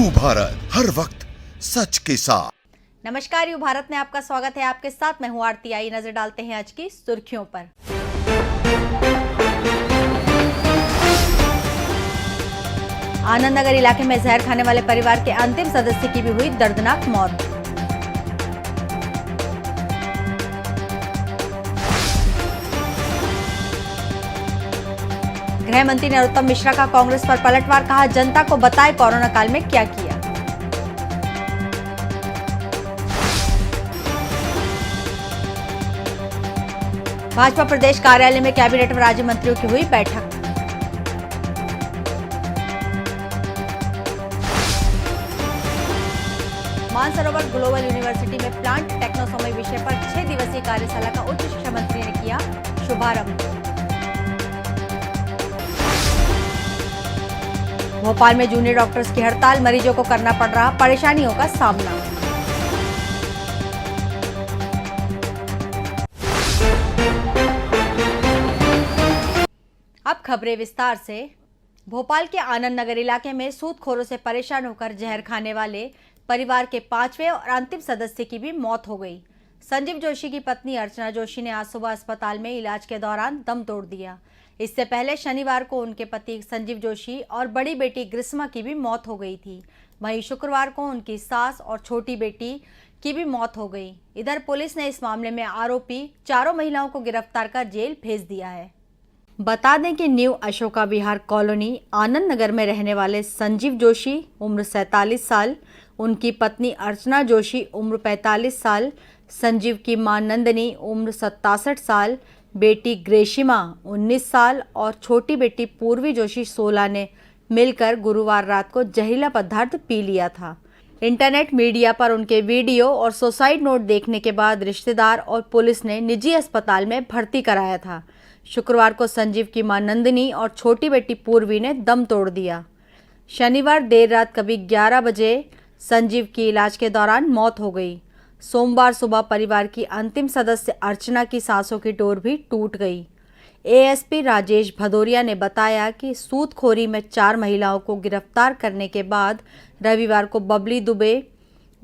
You Bharat, हर वक्त सच के साथ। नमस्कार, यू भारत में आपका स्वागत है। आपके साथ मैं हूं आरती। आई नजर डालते हैं आज की सुर्खियों पर। आनंद नगर इलाके में जहर खाने वाले परिवार के अंतिम सदस्य की भी हुई दर्दनाक मौत। गृह मंत्री नरोत्तम मिश्रा का कांग्रेस पर पलटवार, कहा जनता को बताए कोरोना काल में क्या किया। भाजपा प्रदेश कार्यालय में कैबिनेट व राज्य मंत्रियों की हुई बैठक। मानसरोवर ग्लोबल यूनिवर्सिटी में प्लांट टेक्नोसॉमी विषय पर 6 दिवसीय कार्यशाला का उच्च शिक्षा मंत्री ने किया शुभारंभ। भोपाल में जूनियर डॉक्टर्स की हड़ताल, मरीजों को करना पड़ रहा परेशानियों का सामना। अब खबरें विस्तार से। भोपाल के आनंद नगर इलाके में सूदखोरों से परेशान होकर जहर खाने वाले परिवार के 5वें और अंतिम सदस्य की भी मौत हो गई। संजीव जोशी की पत्नी अर्चना जोशी ने आज सुबह अस्पताल में इलाज के दौरान दम तोड़ दिया। इससे पहले शनिवार को उनके पति संजीव जोशी और बड़ी बेटी ग्रीष्मा की भी मौत हो गई थी। वहीं शुक्रवार को उनकी सास और छोटी बेटी की भी मौत हो गई। इधर पुलिस ने इस मामले में आरोपी चारों महिलाओं को गिरफ्तार कर जेल भेज दिया है। बता दें कि न्यू अशोका विहार कॉलोनी आनंद नगर में रहने वाले संजीव जोशी उम्र 47 साल, उनकी पत्नी अर्चना जोशी उम्र 45 साल, संजीव की मां नंदनी उम्र 67 साल, बेटी ग्रेशिमा 19 साल और छोटी बेटी पूर्वी जोशी 16 ने मिलकर गुरुवार रात को जहरीला पदार्थ पी लिया था। इंटरनेट मीडिया पर उनके वीडियो और सुसाइड नोट देखने के बाद रिश्तेदार और पुलिस ने निजी अस्पताल में भर्ती कराया था। शुक्रवार को संजीव की मां नंदिनी और छोटी बेटी पूर्वी ने दम तोड़ दिया। शनिवार देर रात करीब 11 बजे संजीव की इलाज के दौरान मौत हो गई। सोमवार सुबह परिवार की अंतिम सदस्य अर्चना की सांसों की डोर भी टूट गई। एएसपी राजेश भदौरिया ने बताया कि सूदखोरी में 4 महिलाओं को गिरफ्तार करने के बाद रविवार को बबली दुबे,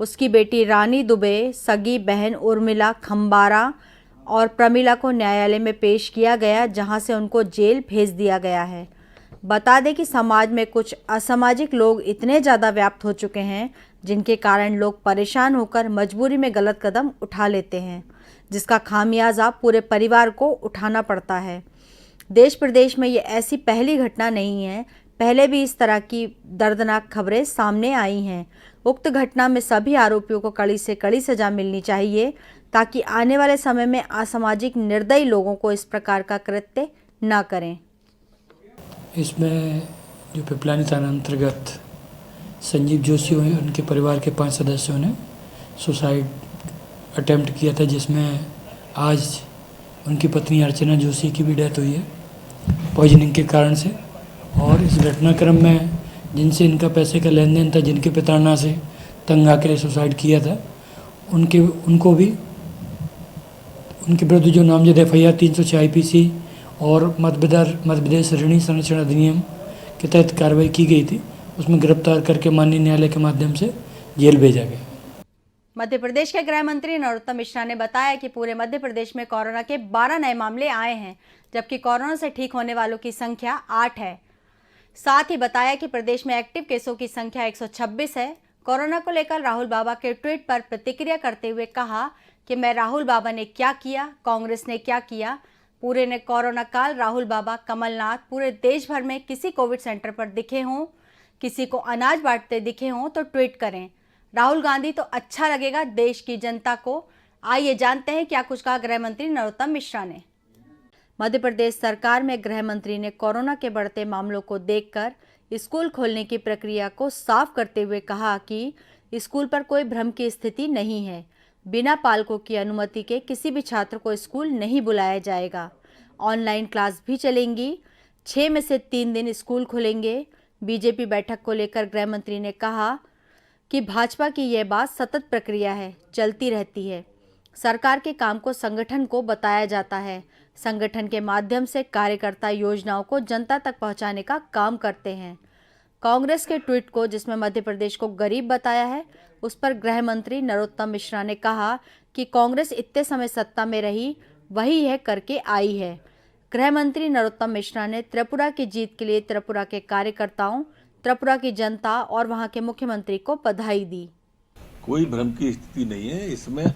उसकी बेटी रानी दुबे, सगी बहन उर्मिला खंबारा और प्रमिला को न्यायालय में पेश किया गया, जहां से उनको जेल भेज दिया गया है। बता दें कि समाज में कुछ असामाजिक लोग इतने ज़्यादा व्याप्त हो चुके हैं जिनके कारण लोग परेशान होकर मजबूरी में गलत कदम उठा लेते हैं, जिसका खामियाजा पूरे परिवार को उठाना पड़ता है। देश प्रदेश में ये ऐसी पहली घटना नहीं है, पहले भी इस तरह की दर्दनाक खबरें सामने आई हैं। उक्त घटना में सभी आरोपियों को कड़ी से कड़ी सजा मिलनी चाहिए ताकि आने वाले समय में असामाजिक निर्दयी लोगों को इस प्रकार का कृत्य न करें। इसमें जो पिपलानी थाना अंतर्गत संजीव जोशी हुए, उनके परिवार के 5 सदस्यों ने सुसाइड अटेम्प्ट किया था, जिसमें आज उनकी पत्नी अर्चना जोशी की भी डेथ हुई है पॉइजनिंग के कारण से। और इस घटनाक्रम में जिनसे इनका पैसे का लेन देन था, जिनके प्रताड़ना से तंग आकर सुसाइड किया था, उनको भी उनके विरुद्ध जो नामजद FIR 306 IPC और मध्य प्रदेश ऋणी संरक्षण अधिनियम के तहत कार्रवाई की गई थी, उसमें गिरफ्तार करके माननीय न्यायालय के माध्यम से जेल भेजा गया। मध्य प्रदेश के गृह मंत्री नरोत्तम मिश्रा ने बताया कि पूरे मध्य प्रदेश में कोरोना के 12 नए मामले आए हैं, जबकि कोरोना से ठीक होने वालों की संख्या 8 है। साथ ही बताया कि प्रदेश में एक्टिव केसों की संख्या 126 है। कोरोना को लेकर राहुल बाबा के ट्वीट पर प्रतिक्रिया करते हुए कहा कि मैं राहुल बाबा ने क्या किया, कांग्रेस ने क्या किया। पूरे ने कोरोना काल राहुल बाबा, कमलनाथ पूरे देश भर में किसी कोविड सेंटर पर दिखे हों, किसी को अनाज बांटते दिखे हों तो ट्वीट करें। राहुल गांधी तो अच्छा लगेगा देश की जनता को। आइए जानते हैं क्या कुछ कहा गृह मंत्री नरोत्तम मिश्रा ने। मध्य प्रदेश सरकार में गृह मंत्री ने कोरोना के बढ़ते मामलों को देखकर स्कूल खोलने की प्रक्रिया को साफ करते हुए कहा कि स्कूल पर कोई भ्रम की स्थिति नहीं है। बिना पालकों की अनुमति के किसी भी छात्र को स्कूल नहीं बुलाया जाएगा। ऑनलाइन क्लास भी चलेंगी। 6 में से 3 दिन स्कूल खुलेंगे। बीजेपी बैठक को लेकर गृह मंत्री ने कहा कि भाजपा की यह बात सतत प्रक्रिया है, चलती रहती है। सरकार के काम को संगठन को बताया जाता है। संगठन के माध्यम से कार्यकर्ता योजनाओं को जनता तक पहुंचाने का काम करते हैं। कांग्रेस के ट्वीट को, जिसमें मध्य प्रदेश को गरीब बताया है, उस पर गृह मंत्री नरोत्तम मिश्रा ने कहा कि कांग्रेस इतने समय सत्ता में रही, वही है करके आई है। गृह मंत्री नरोत्तम मिश्रा ने त्रिपुरा की जीत के लिए त्रिपुरा के कार्यकर्ताओं, त्रिपुरा की जनता और वहां के मुख्यमंत्री को बधाई दी। कोई भ्रम की स्थिति नहीं है, इसमें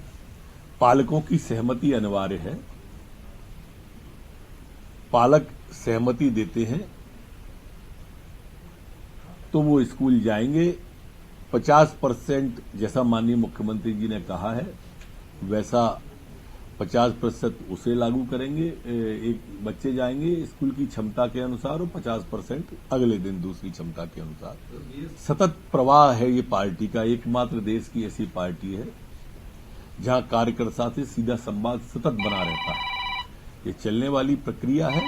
पालकों की सहमति अनिवार्य है। पालक सहमति देते हैं तो वो स्कूल जाएंगे। 50% जैसा माननीय मुख्यमंत्री जी ने कहा है, वैसा 50% उसे लागू करेंगे। एक बच्चे जाएंगे स्कूल की क्षमता के अनुसार और 50% अगले दिन दूसरी क्षमता के अनुसार। सतत प्रवाह है ये पार्टी का, एकमात्र देश की ऐसी पार्टी है जहां कार्यकर्ता से सीधा संवाद सतत बना रहता है। ये चलने वाली प्रक्रिया है।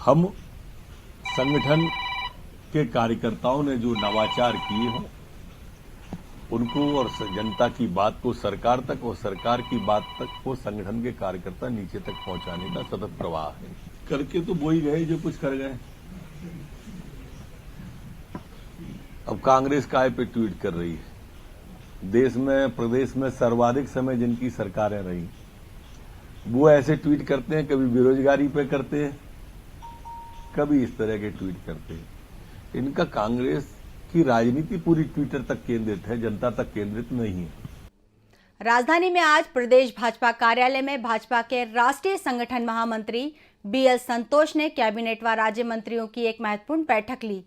हम संगठन के कार्यकर्ताओं ने जो नवाचार किए हों उनको और जनता की बात को सरकार तक और सरकार की बात तक को संगठन के कार्यकर्ता नीचे तक पहुंचाने का सतत प्रवाह है। करके तो वो ही गए जो कुछ कर गए। अब कांग्रेस काय पे ट्वीट कर रही है? देश में प्रदेश में सर्वाधिक समय जिनकी सरकारें रही, वो ऐसे ट्वीट करते हैं, कभी बेरोजगारी पे करते हैं, कभी इस तरह के ट्वीट करते हैं। इनका कांग्रेस की राजनीति पूरी ट्विटर तक केंद्रित है, जनता तक केंद्रित नहीं है। राजधानी में आज प्रदेश भाजपा कार्यालय में भाजपा के राष्ट्रीय संगठन महामंत्री बीएल संतोष ने कैबिनेट व राज्य मंत्रियों की एक महत्वपूर्ण बैठक ली।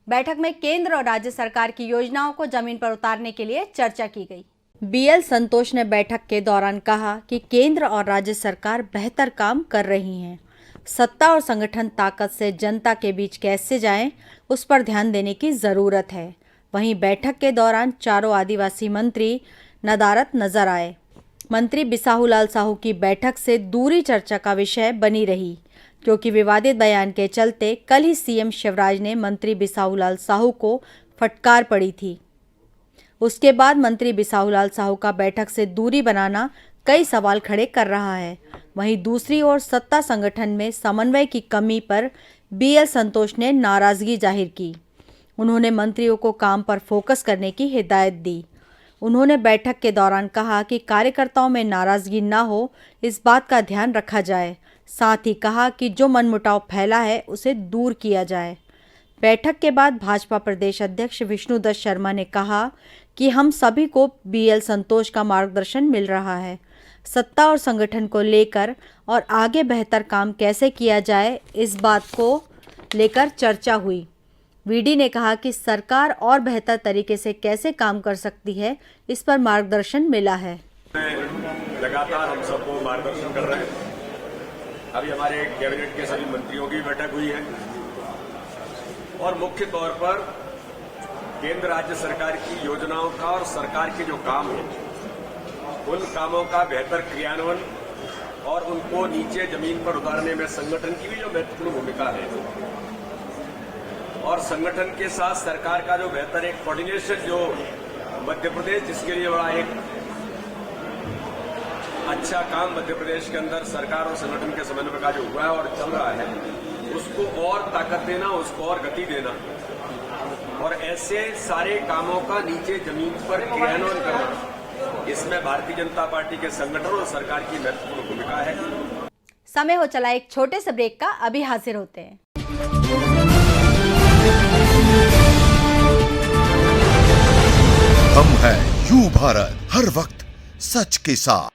बैठक में केंद्र और राज्य सरकार की योजनाओं को जमीन पर उतारने के लिए चर्चा की गई। बीएल संतोष ने बैठक के दौरान कहा कि केंद्र और राज्य सरकार बेहतर काम कर रही हैं। सत्ता और संगठन ताकत से जनता के बीच कैसे जाएं, उस पर ध्यान देने की जरूरत है। वहीं बैठक के दौरान चारों आदिवासी मंत्री नदारद नजर आए। मंत्री बिसाहूलाल साहू की बैठक से दूरी चर्चा का विषय बनी रही, क्योंकि विवादित बयान के चलते कल ही सीएम शिवराज ने मंत्री बिसाहूलाल साहू को फटकार पड़ी थी। उसके बाद मंत्री बिसाहूलाल साहू का बैठक से दूरी बनाना कई सवाल खड़े कर रहा है। वहीं दूसरी ओर सत्ता संगठन में समन्वय की कमी पर बीएल संतोष ने नाराजगी जाहिर की। उन्होंने मंत्रियों को काम पर फोकस करने की हिदायत दी। उन्होंने बैठक के दौरान कहा कि कार्यकर्ताओं में नाराजगी न हो, इस बात का ध्यान रखा जाए। साथ ही कहा कि जो मनमुटाव फैला है उसे दूर किया जाए। बैठक के बाद भाजपा प्रदेश अध्यक्ष विष्णुदत्त शर्मा ने कहा कि हम सभी को बीएल संतोष का मार्गदर्शन मिल रहा है। सत्ता और संगठन को लेकर और आगे बेहतर काम कैसे किया जाए, इस बात को लेकर चर्चा हुई। वीडी ने कहा कि सरकार और बेहतर तरीके से कैसे काम कर सकती है, इस पर मार्गदर्शन मिला है। लगातार हम सबको मार्गदर्शन कर रहे हैं। अभी हमारे कैबिनेट के सभी मंत्रियों की बैठक हुई है और मुख्य तौर पर केंद्र राज्य सरकार की योजनाओं का और सरकार के जो काम है उन कामों का बेहतर क्रियान्वयन और उनको नीचे जमीन पर उतारने में संगठन की भी जो महत्वपूर्ण भूमिका है और संगठन के साथ सरकार का जो बेहतर एक कोऑर्डिनेशन जो मध्य प्रदेश जिसके लिए बड़ा एक अच्छा काम मध्य प्रदेश के अंदर सरकार और संगठन के समन्वय का जो हुआ है और चल रहा है, उसको और ताकत देना, उसको और गति देना और ऐसे सारे कामों का नीचे जमीन पर क्रियान्वयन करना, इसमें भारतीय जनता पार्टी के संगठन और सरकार की महत्वपूर्ण भूमिका है। समय हो चला एक छोटे से ब्रेक का, अभी हाजिर होते हैं। हम हैं यू भारत, हर वक्त सच के साथ।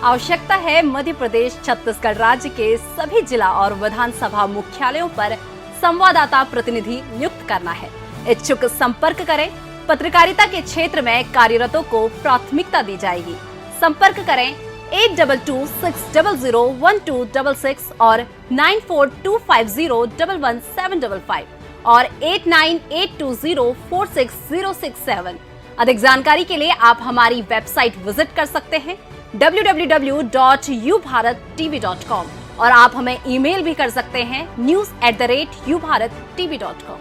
आवश्यकता है मध्य प्रदेश छत्तीसगढ़ राज्य के सभी जिला और विधानसभा मुख्यालयों पर संवाददाता प्रतिनिधि नियुक्त करना है। इच्छुक संपर्क करें। पत्रकारिता के क्षेत्र में कार्यरतों को प्राथमिकता दी जाएगी। संपर्क करें 8226001266 और 9425011755 और 8982046067। अधिक जानकारी के लिए आप हमारी वेबसाइट विजिट कर सकते हैं www.ubharattv.com और आप हमें ईमेल भी कर सकते हैं news@ubharattv.com।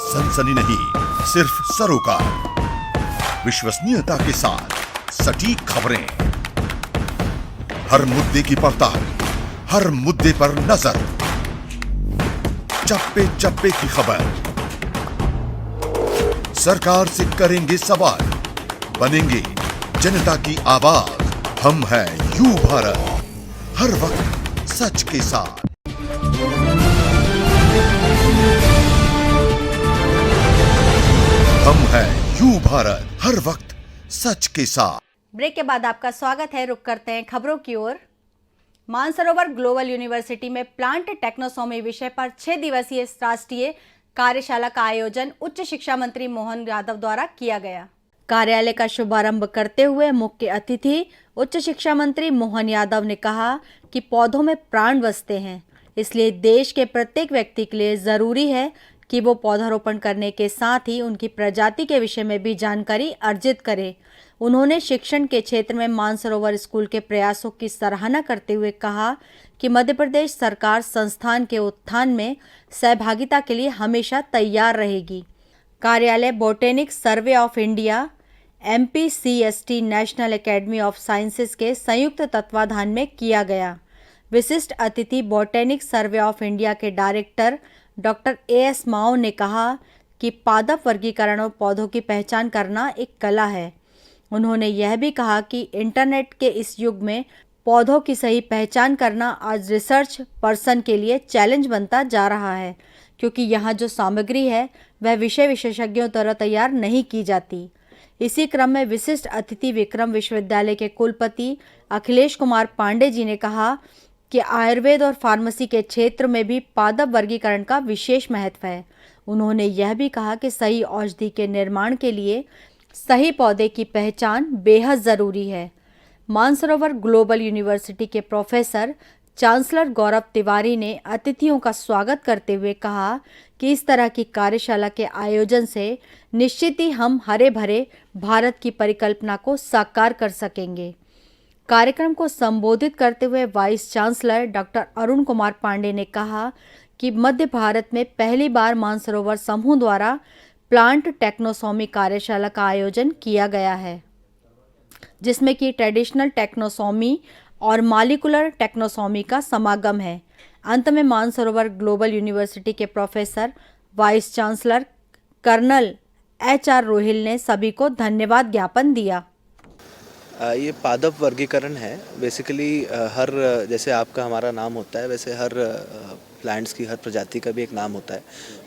सनसनी नहीं, सिर्फ सरोकार, विश्वसनीयता के साथ सटीक खबरें, हर मुद्दे की पड़ताल, हर मुद्दे पर नजर, चप्पे चप्पे की खबर, सरकार से करेंगे सवाल, बनेंगे जनता की आवाज। हम हैं यू भारत, हर वक्त सच के साथ। हम हैं यू भारत, हर वक्त सच के साथ। ब्रेक के बाद आपका स्वागत है। रुक करते हैं खबरों की ओर। मानसरोवर ग्लोबल यूनिवर्सिटी में प्लांट टेक्नोसॉमी विषय पर 6 दिवसीय राष्ट्रीय कार्यशाला का आयोजन उच्च शिक्षा मंत्री मोहन यादव द्वारा किया गया। कार्यालय का शुभारंभ करते हुए मुख्य अतिथि उच्च शिक्षा मंत्री मोहन यादव ने कहा कि पौधों में प्राण बसते हैं, इसलिए देश के प्रत्येक व्यक्ति के लिए जरूरी है कि वो पौधारोपण करने के साथ ही उनकी प्रजाति के विषय में भी जानकारी अर्जित करे। उन्होंने शिक्षण के क्षेत्र में मानसरोवर स्कूल के प्रयासों की सराहना करते हुए कहा कि मध्य प्रदेश सरकार संस्थान के उत्थान में सहभागिता के लिए हमेशा तैयार रहेगी। कार्यालय botanic survey of India, MPCST national academy of sciences के संयुक्त तत्वाधान में किया गया। विशिष्ट अतिथि बोटेनिक सर्वे ऑफ इंडिया के डायरेक्टर डॉक्टर AS माओ ने कहा कि पादप वर्गीकरण और पौधों की पहचान करना एक कला है। उन्होंने यह भी कहा कि इंटरनेट के इस युग में पौधों की सही पहचान करना आज रिसर्च पर्सन के लिए चैलेंज बनता जा रहा है, क्योंकि यहाँ जो सामग्री है वह विषय विशेषज्ञों द्वारा तैयार नहीं की जाती। इसी क्रम में विशिष्ट अतिथि विक्रम विश्वविद्यालय के कुलपति अखिलेश कुमार पांडे जी ने कहा कि आयुर्वेद और फार्मेसी के क्षेत्र में भी पादप वर्गीकरण का विशेष महत्व है। उन्होंने यह भी कहा कि सही औषधि के निर्माण के लिए सही पौधे की पहचान बेहद ज़रूरी है। मानसरोवर ग्लोबल यूनिवर्सिटी के प्रोफेसर चांसलर गौरव तिवारी ने अतिथियों का स्वागत करते हुए कहा कि इस तरह की कार्यशाला के आयोजन से निश्चित ही हम हरे भरे भारत की परिकल्पना को साकार कर सकेंगे। कार्यक्रम को संबोधित करते हुए vice chancellor doctor Arun Kumar Pandey ने कहा कि मध्य भारत में पहली बार मानसरोवर समूह द्वारा प्लांट टेक्नोसॉमी कार्यशाला का आयोजन किया गया है, जिसमें कि ट्रेडिशनल टेक्नोसॉमी और मॉलिक्यूलर टेक्नोसॉमी का समागम है। अंत में मानसरोवर ग्लोबल यूनिवर्सिटी के professor vice chancellor colonel HR Rohil ने सभी को धन्यवाद ज्ञापन दिया। ये पादप वर्गीकरण है। बेसिकली हर जैसे आपका हमारा नाम होता है, वैसे हर प्लांट्स की हर प्रजाति का भी एक नाम होता है।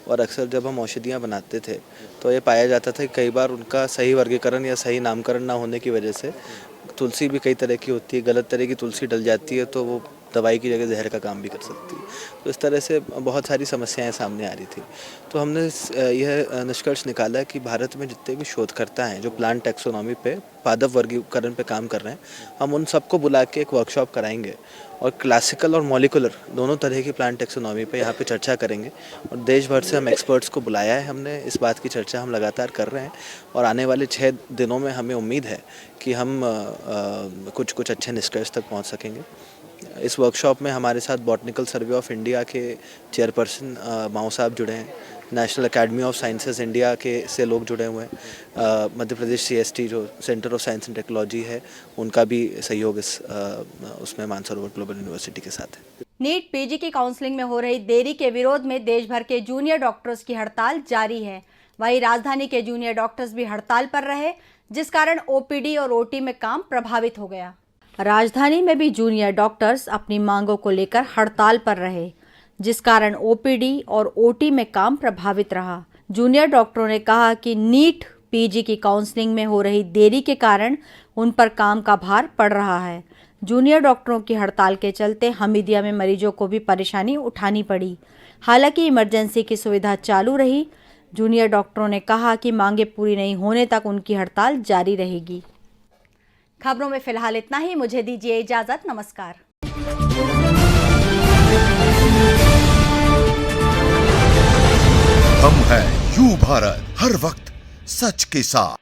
और अक्सर जब हम औषधियाँ बनाते थे तो ये पाया जाता था कि कई बार उनका सही वर्गीकरण या सही नामकरण ना होने की वजह से तुलसी भी कई तरह की होती है, गलत तरह की तुलसी डल जाती है तो वो दवाई की जगह जहर का काम भी कर सकती है। तो इस तरह से बहुत सारी समस्याएं सामने आ रही थी। तो हमने यह निष्कर्ष निकाला कि भारत में जितने भी शोधकर्ता हैं जो प्लांट टैक्सोनॉमी पे, पादप वर्गीकरण पे काम कर रहे हैं, हम उन सबको बुला के एक वर्कशॉप कराएंगे और क्लासिकल और मॉलिक्यूलर दोनों तरह की प्लांट टैक्सोनॉमी पे यहाँ पे चर्चा करेंगे। और देश भर से हम एक्सपर्ट्स को बुलाया है हमने। इस बात की चर्चा हम लगातार कर रहे हैं और आने वाले 6 दिनों में हमें उम्मीद है कि हम कुछ अच्छे निष्कर्ष तक पहुँच सकेंगे। इस वर्कशॉप में हमारे साथ बॉटनिकल सर्वे ऑफ इंडिया के चेयरपर्सन माओ साहब जुड़े हैं, national academy of sciences India के से लोग जुड़े हुए हैं, मध्य प्रदेश CST जो centre of science and technology है उनका भी सहयोग उसमें मानसरोवर ग्लोबल यूनिवर्सिटी के साथ है। नीट PG की काउंसलिंग में हो रही देरी के विरोध में देश भर के जूनियर डॉक्टर्स की हड़ताल जारी है। वहीं राजधानी के जूनियर डॉक्टर्स भी हड़ताल पर रहे, जिस कारण OPD और OT में काम प्रभावित हो गया। राजधानी में भी जूनियर डॉक्टर्स अपनी मांगों को लेकर हड़ताल पर रहे, जिस कारण OPD और OT में काम प्रभावित रहा। जूनियर डॉक्टरों ने कहा कि नीट PG की काउंसलिंग में हो रही देरी के कारण उन पर काम का भार पड़ रहा है। जूनियर डॉक्टरों की हड़ताल के चलते हमीदिया में मरीजों को भी परेशानी उठानी पड़ी। हालांकि इमरजेंसी की सुविधा चालू रही। जूनियर डॉक्टरों ने कहा कि मांगे पूरी नहीं होने तक उनकी हड़ताल जारी रहेगी। खबरों में फिलहाल इतना ही। मुझे दीजिए इजाजत। नमस्कार। हम हैं यू भारत, हर वक्त सच के साथ।